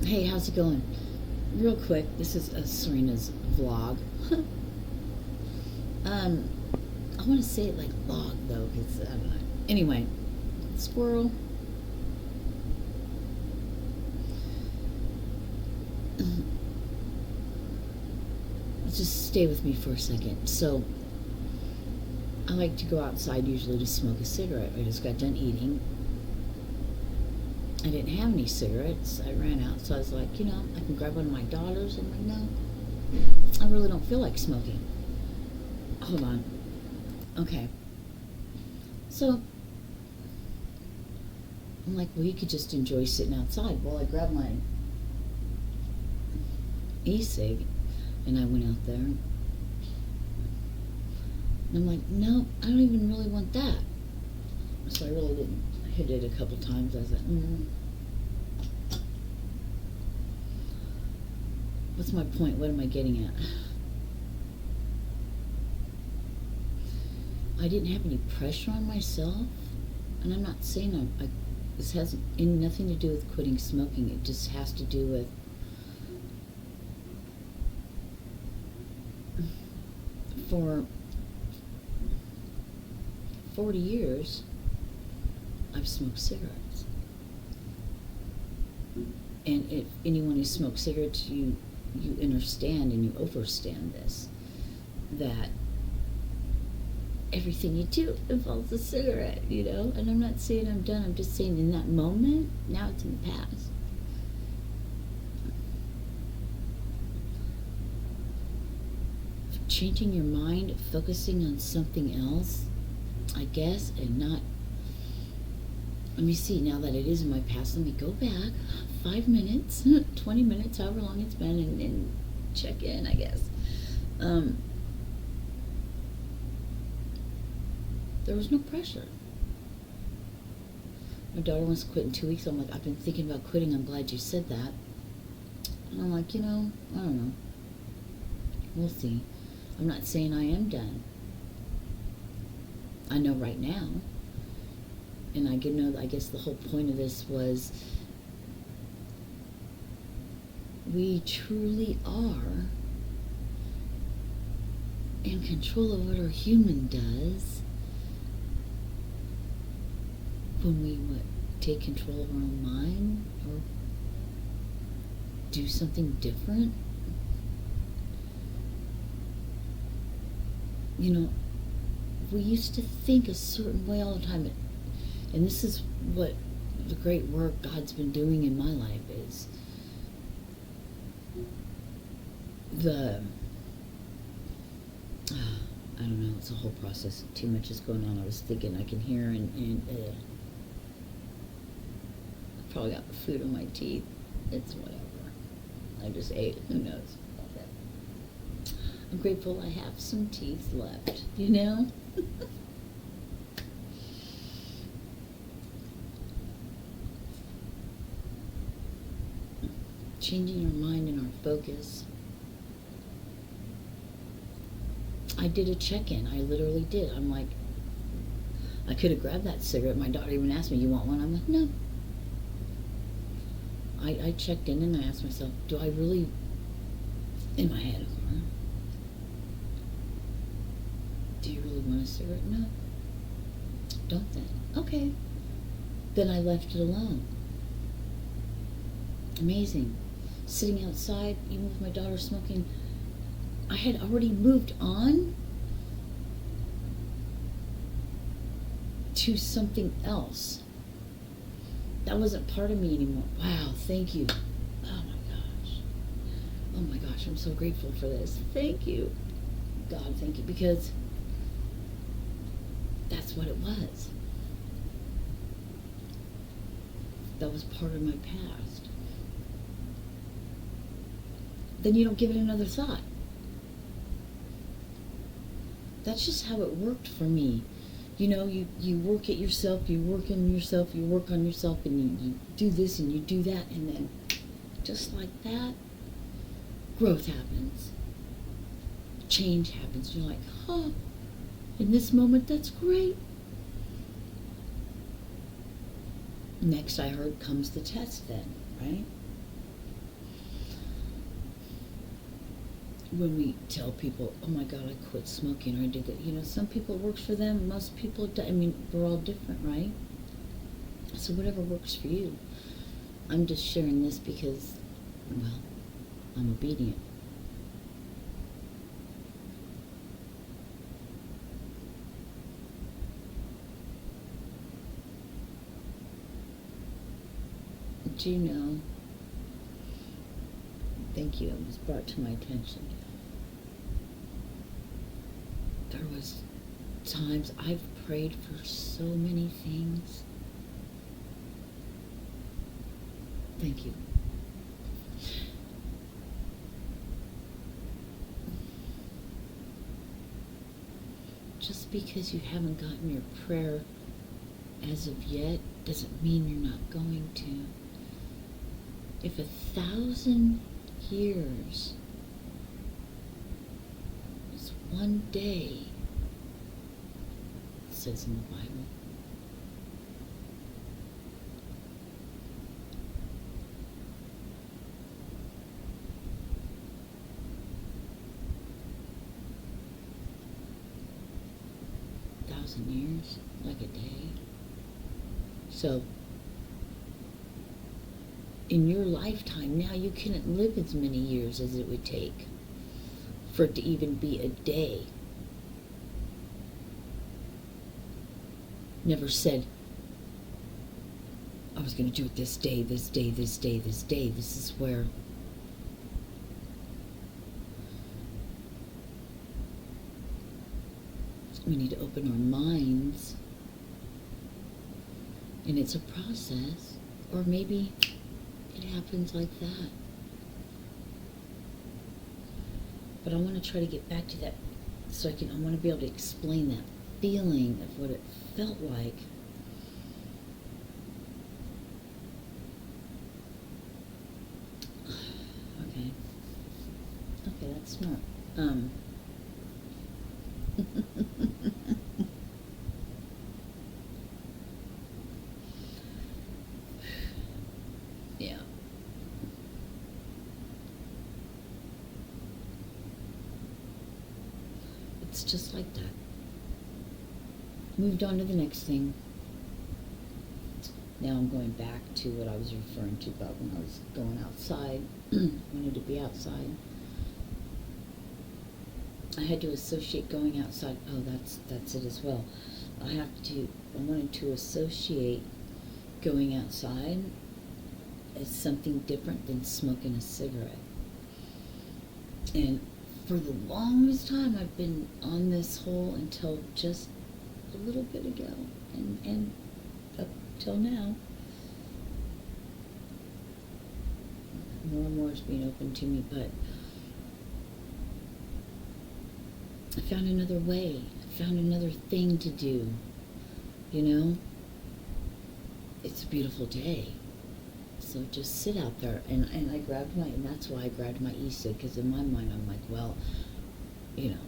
Hey, how's it going? Real quick, this is Serena's vlog. um, I want to say it like vlog though, because I don't know. Anyway, squirrel. Just stay with me for a second. So, I like to go outside usually to smoke a cigarette. I just got done eating. I didn't have any cigarettes. I ran out, so I was like, I can grab one of my daughters. I'm like, no, I really don't feel like smoking. Hold on. Okay. So, I'm like, well, you could just enjoy sitting outside. Well, I grabbed my e-cig, and I went out there. And I'm like, no, I don't even really want that. So I really didn't. I hit it a couple times. I was like, what's my point? What am I getting at? I didn't have any pressure on myself, and I'm not saying this has nothing to do with quitting smoking. It just has to do with for 40 years I've smoked cigarettes. And if anyone who smokes cigarettes, you understand and you overstand this, that everything you do involves a cigarette, And I'm not saying I'm done. I'm just saying in that moment, now it's in the past. Changing your mind, focusing on something else, I guess, and not. Let me see, now that it is in my past, let me go back 5 minutes, 20 minutes, however long it's been, and check in, I guess. There was no pressure. My daughter wants to quit in 2 weeks. I'm like, I've been thinking about quitting. I'm glad you said that. And I'm like, I don't know. We'll see. I'm not saying I am done. I know right now. And I guess the whole point of this was we truly are in control of what our human does when we take control of our own mind or do something different. We used to think a certain way all the time, and this is what the great work God's been doing in my life is I don't know, it's a whole process. Too much is going on. I was thinking I can hear and I probably got the food in my teeth. It's whatever. I just ate. Who knows? I'm grateful I have some teeth left, Changing our mind and our focus. I did a check-in. I literally did. I'm like, I could have grabbed that cigarette. My daughter even asked me, you want one? I'm like, no. I checked in and I asked myself, do I really, in my head, do you really want a cigarette? No. Don't then. Okay. Then I left it alone. Amazing. Sitting outside, even with my daughter smoking, I had already moved on to something else. That wasn't part of me anymore. Wow, thank you. Oh my gosh, I'm so grateful for this. Thank you. God, thank you, because that's what it was. That was part of my past. Then you don't give it another thought. That's just how it worked for me. You work at yourself, you work on yourself, you work on yourself, and you do this and you do that, and then just like that, growth happens. Change happens. You're like, in this moment, that's great. Next, I heard, comes the test then, right? when we tell people, oh my God, I quit smoking, or I did that, you know, some people it works for them, most people, I mean, we're all different, right? So whatever works for you. I'm just sharing this because, well, I'm obedient. Do you know? Thank you. It was brought to my attention. There was times I've prayed for so many things. Thank you. Just because you haven't gotten your prayer as of yet doesn't mean you're not going to. If 1,000 years is one day, it says in the Bible, years, like a day. So, in your lifetime, now you couldn't live as many years as it would take for it to even be a day. Never said, I was going to do it this day, this day, this day, this day. This is where we need to open our minds, and it's a process, or maybe it happens like that. But I want to try to get back to that, so I want to be able to explain that feeling of what it felt like. Okay, that's smart. Yeah. It's just like that. Moved on to the next thing. Now I'm going back to what I was referring to about when I was going outside. Wanted to be outside. I had to associate going outside. Oh, that's it as well. I wanted to associate going outside as something different than smoking a cigarette. And for the longest time, I've been on this hole until just a little bit ago, and up till now. More and more is being open to me, but I found another way. I found another thing to do. You know? It's a beautiful day. So just sit out there. And that's why I grabbed my e-cig, because in my mind I'm like, well, you know,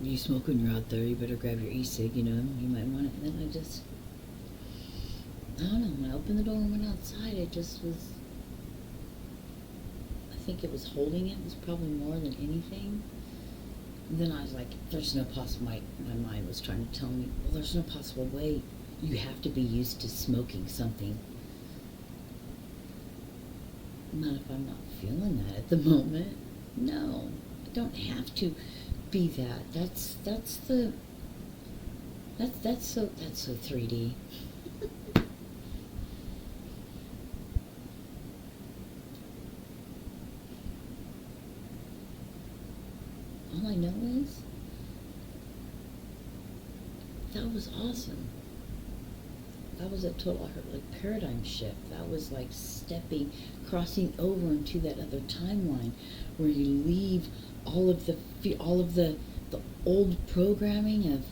you smoke when you're out there, you better grab your e-cig, you know, you might want it. And then I don't know, when I opened the door and went outside, it just was, I think it was holding it was probably more than anything. And then I was like, there's no possible, my mind was trying to tell me, well, there's no possible way. You have to be used to smoking something. Not if I'm not feeling that at the moment. No, I don't have to be that. That's so 3D. All I know is that was awesome. That was a total paradigm shift. That was like crossing over into that other timeline where you leave all of the old programming of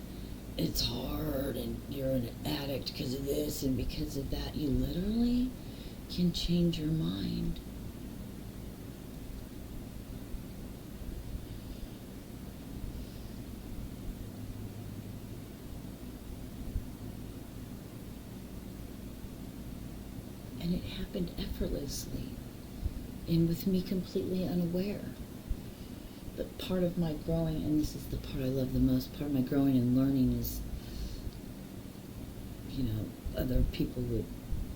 it's hard and you're an addict because of this and because of that. You literally can change your mind. And it happened effortlessly and with me completely unaware. But part of my growing, and this is the part I love the most, part of my growing and learning is, other people would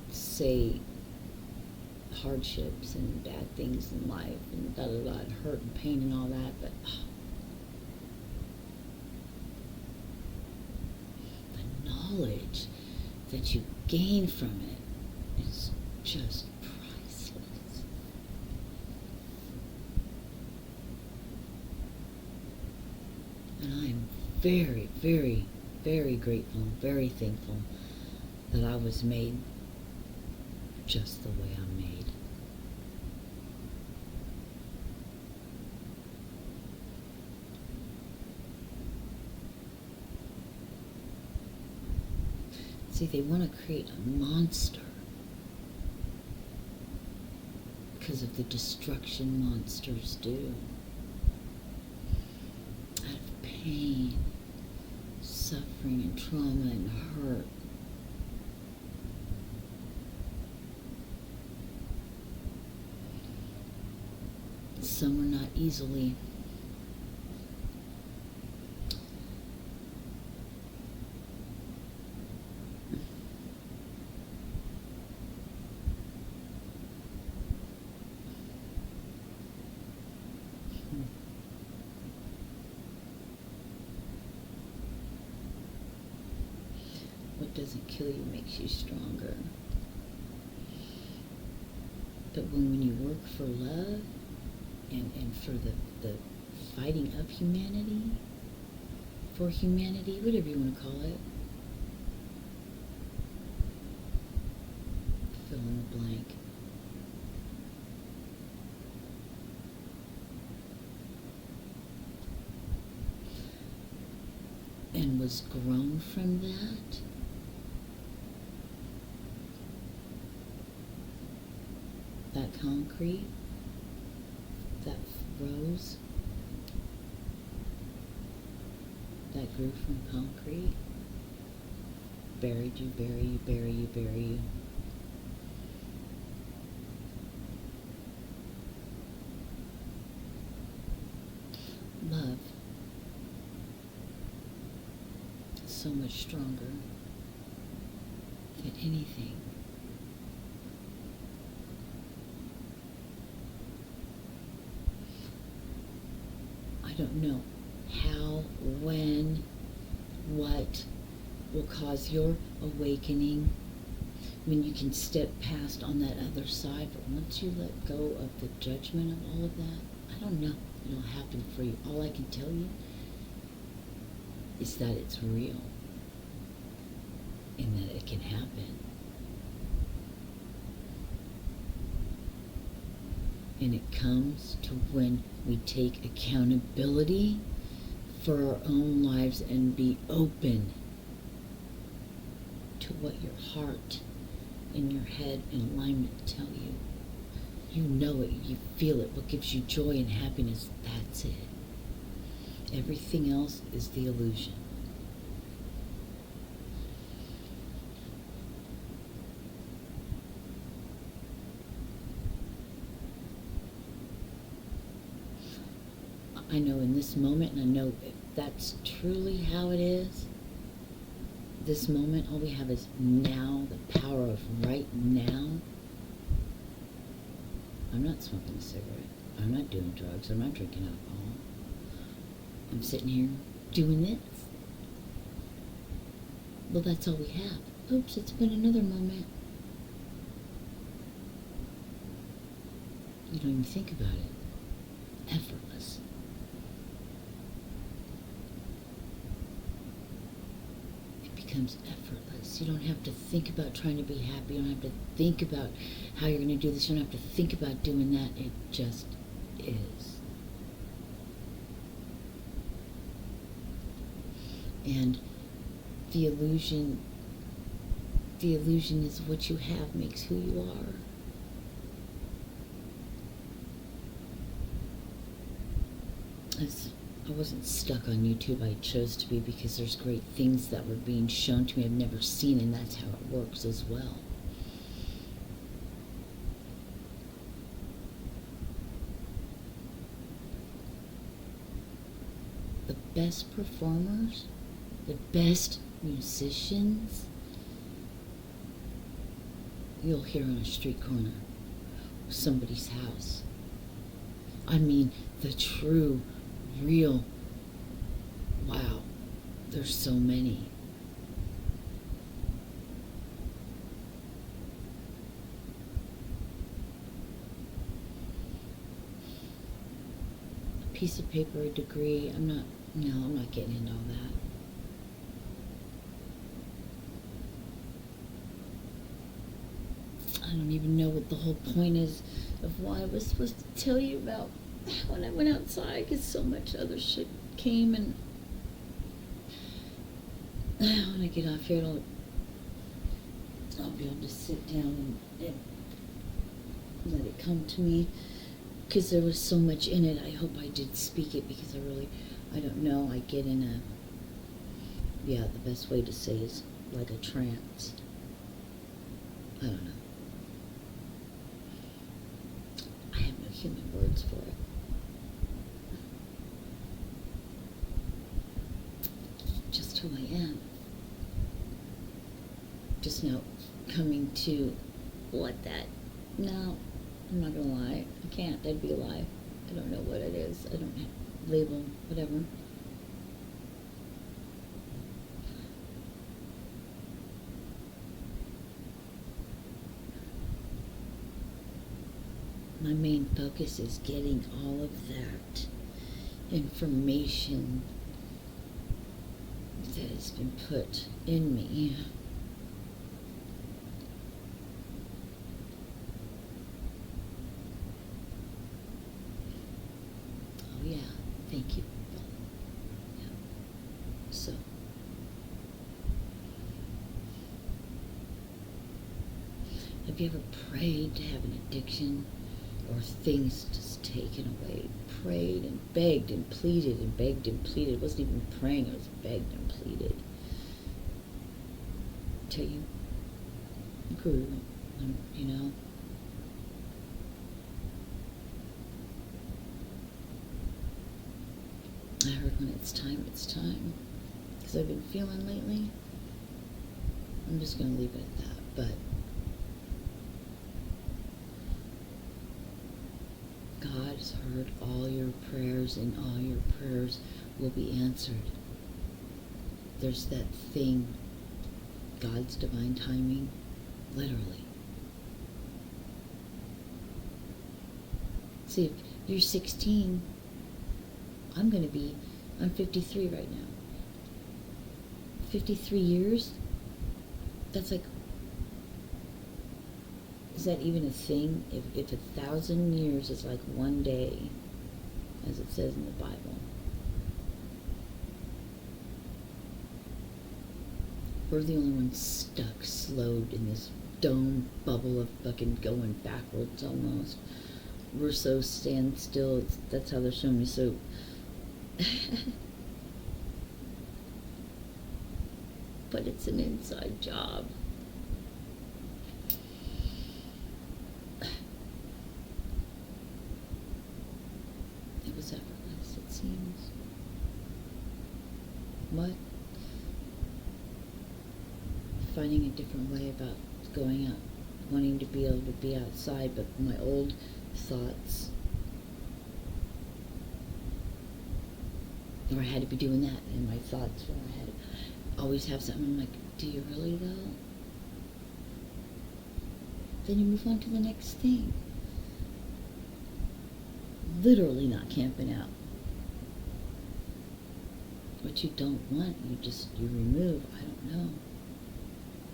say hardships and bad things in life and and hurt and pain and all that, but the knowledge that you gain from it is just priceless. And I'm very, very, very grateful, very thankful that I was made just the way I'm made. See, they want to create a monster because of the destruction monsters do. Out of pain, suffering, and trauma, and hurt. Some are not easily what doesn't kill you makes you stronger. But when you work for love, and for the fighting of humanity, for humanity, whatever you want to call it, fill in the blank. And was grown from that. That concrete, that rose, that grew from concrete, buried you, bury you, bury you, bury you. Love is so much stronger than anything. I don't know how, when, what will cause your awakening when you can step past on that other side. But once you let go of the judgment of all of that, I don't know. It'll happen for you. All I can tell you is that it's real and that it can happen. And it comes to when we take accountability for our own lives and be open to what your heart and your head in alignment tell you. You know it, you feel it. What gives you joy and happiness, that's it. Everything else is the illusion. I know in this moment, and I know if that's truly how it is, this moment, all we have is now, the power of right now. I'm not smoking a cigarette. I'm not doing drugs. I'm not drinking alcohol. I'm sitting here doing this. Well, that's all we have. Oops, it's been another moment. You don't even think about it. Effortless. Becomes effortless. You don't have to think about trying to be happy. You don't have to think about how you're going to do this. You don't have to think about doing that. It just is. And the illusion is what you have makes who you are. I wasn't stuck on YouTube. I chose to be because there's great things that were being shown to me I've never seen, and that's how it works as well. the best performers, the best musicians, you'll hear on a street corner, somebody's house. I mean, the true, real, wow, there's so many. A piece of paper, a degree, I'm not getting into all that. I don't even know what the whole point is of why I was supposed to tell you about when I went outside, because so much other shit came, and when I get off here, I'll be able to sit down and let it come to me, because there was so much in it. I hope I did speak it, because I don't know, I get in the best way to say is like a trance. I don't know. I have no human words for it. Just who I am. Just now coming to what that. No, I'm not gonna lie. I can't. That'd be a lie. I don't know what it is. I don't have label, whatever. My main focus is getting all of that information that has been put in me. Oh yeah, thank you. Yeah. So, have you ever prayed to have an addiction? Or things just taken away, prayed and begged and pleaded and begged and pleaded. It wasn't even praying, it was begged and pleaded. Till you grew, you know. I heard when it's time, because I've been feeling lately. I'm just going to leave it at that, but God has heard all your prayers, and all your prayers will be answered. There's that thing, God's divine timing, literally. See, if you're 16, I'm 53 right now. 53 years? That's like, is that even a thing? If 1,000 years is like one day, as it says in the Bible, we're the only ones stuck, slowed in this dome bubble of fucking going backwards almost. We're so standstill. That's how they're showing me. So, but it's an inside job. It was effortless, it seems. What? Finding a different way about going out, wanting to be able to be outside, but my old thoughts, or I had to be doing that, and my thoughts were I had to always have something. I'm like, do you really though? Then you move on to the next thing. Literally not camping out. What you don't want, you remove. I don't know.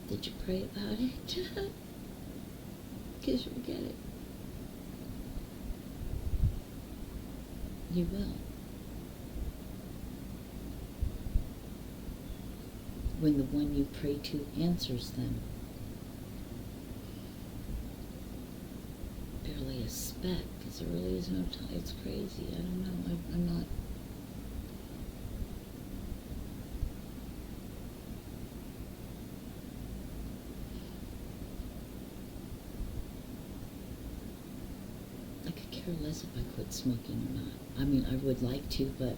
Did you pray about it? Because you'll get it. You will. When the one you pray to answers them. Barely a speck, because there really is no time. It's crazy. I don't know. I'm not. I could care less if I quit smoking or not. I mean, I would like to, but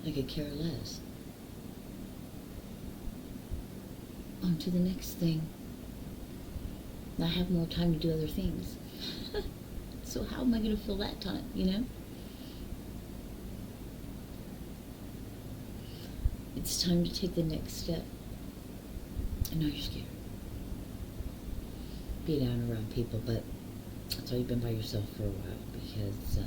I could care less. On to the next thing. I have more time to do other things. So how am I going to fill that time, you know? It's time to take the next step. I know you're scared. Be down around people, but that's why you've been by yourself for a while, because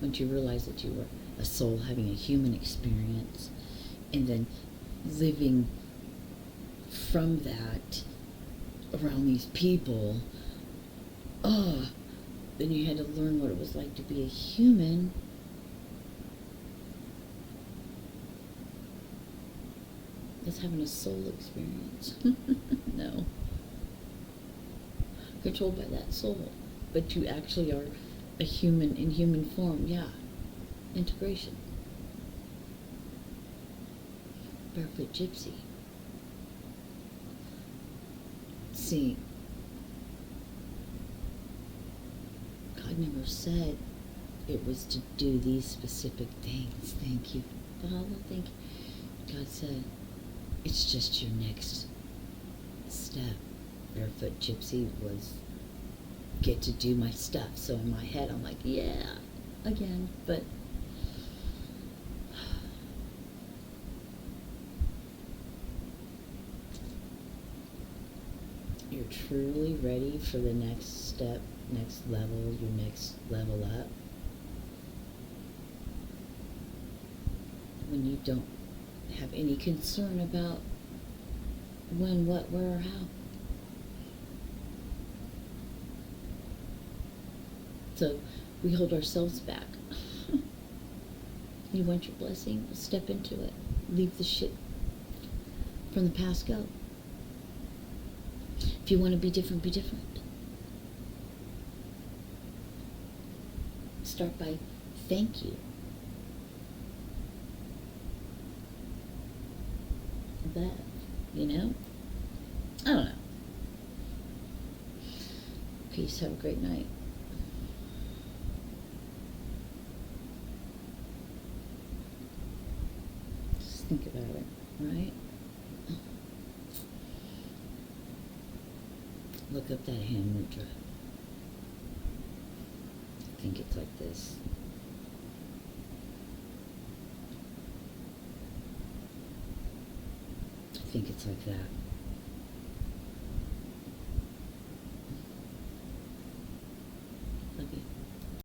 once you realize that you were a soul having a human experience, and then living from that around these people, then you had to learn what it was like to be a human. That's having a soul experience. No. Controlled by that soul. But you actually are a human in human form. Yeah. Integration. Barefoot Gypsy. See, God never said it was to do these specific things. Thank you, Father. Thank you. God said, it's just your next step. Barefoot Gypsy was get to do my stuff. So in my head, I'm like, yeah, again. But you're truly ready for the next step, next level, your next level up. When you don't have any concern about when, what, where, or how. So we hold ourselves back. You want your blessing? Well, step into it. Leave the shit from the past go. If you want to be different, be different. Start by thank you. That, you know? I don't know. Peace. Have a great night. Just think about it, right? Look up that hand mudra. I think it's like this. I think it's like that.